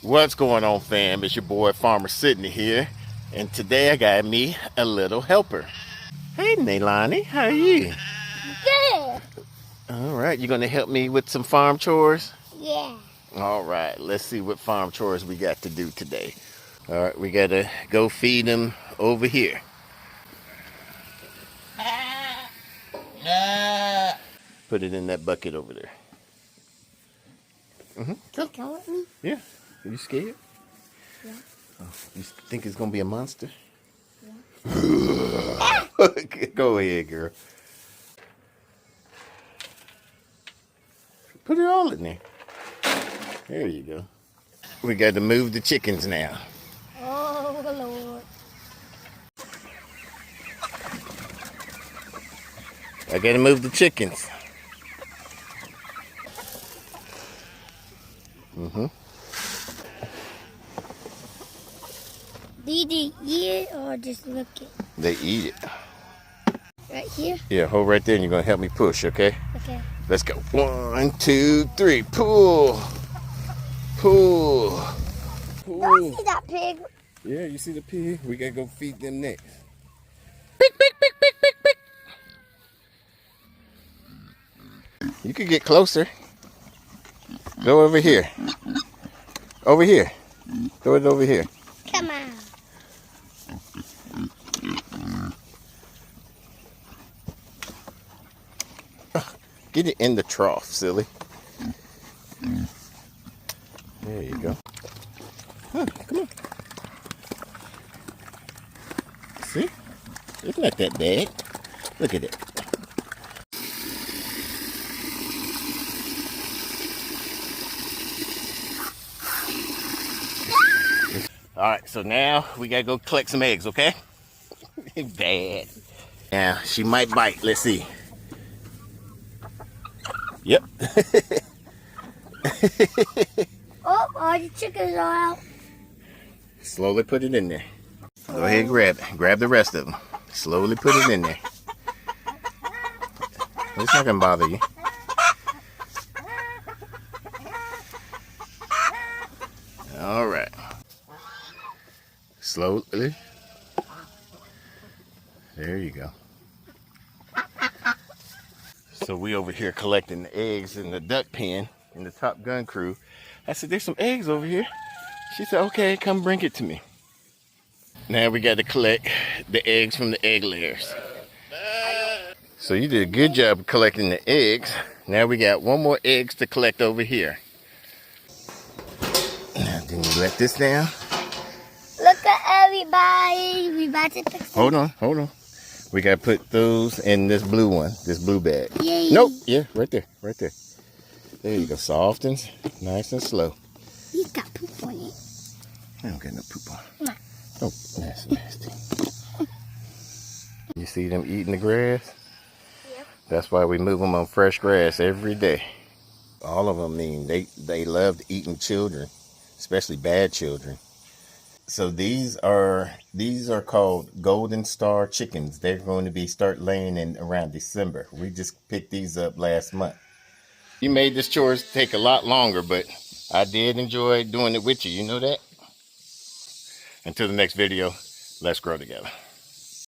What's going on, fam? It's your boy Farmer Sydney here, and today I got me a little helper. Hey Nailani, how are you? Good. Alright, you gonna help me with some farm chores? Yeah. Alright, let's see what farm chores we got to do today. Alright, we gotta go feed them over here. Put it in that bucket over there. Can you come with me? Yeah. Are you scared? Yeah. Oh, you think it's gonna be a monster? Yeah. Go ahead, girl. Put it all in there. There you go. We got to move the chickens now. Oh, Lord. I got to move the chickens. Did they eat it or just look it? They eat it. Right here? Yeah, hold right there and you're going to help me push, okay? Okay. Let's go. 1, 2, 3. Pull. Pull. Pull. I see that pig. Yeah, you see the pig? We got to go feed them next. Pick, pick, pick, pick, pick, pick. You could get closer. Go over here. Over here. Throw it over here. Come on. Get it in the trough, silly. There you go. Huh, come on. See? It's not that bad. Look at it. Alright, so now we gotta go collect some eggs, okay? Bad. Now, she might bite. Let's see. Yep. Oh, all the chickens are out. Slowly put it in there. Go ahead and grab it. Grab the rest of them. Slowly put it in there. It's not gonna bother you. All right. Slowly. There you go. So we over here collecting the eggs in the duck pen in the Top Gun crew. I said, there's some eggs over here. She said, okay, come bring it to me. Now we got to collect the eggs from the egg layers. So you did a good job of collecting the eggs. Now we got one more eggs to collect over here. Now then you let this down. Look at everybody. We about to pick some. Hold on. We got to put those in this blue one, this blue bag. Yay. Nope, yeah, right there. There you go, soft and nice and slow. He's got poop on it. I don't got no poop on it. Come on. Oh, that's nasty. You see them eating the grass? Yep. That's why we move them on fresh grass every day. All of them they love eating children, especially bad children. So these are called Golden Star chickens. They're going to start laying in around December. We just picked these up last month. You made this chores take a lot longer, but I did enjoy doing it with you. You know that? Until the next video, let's grow together.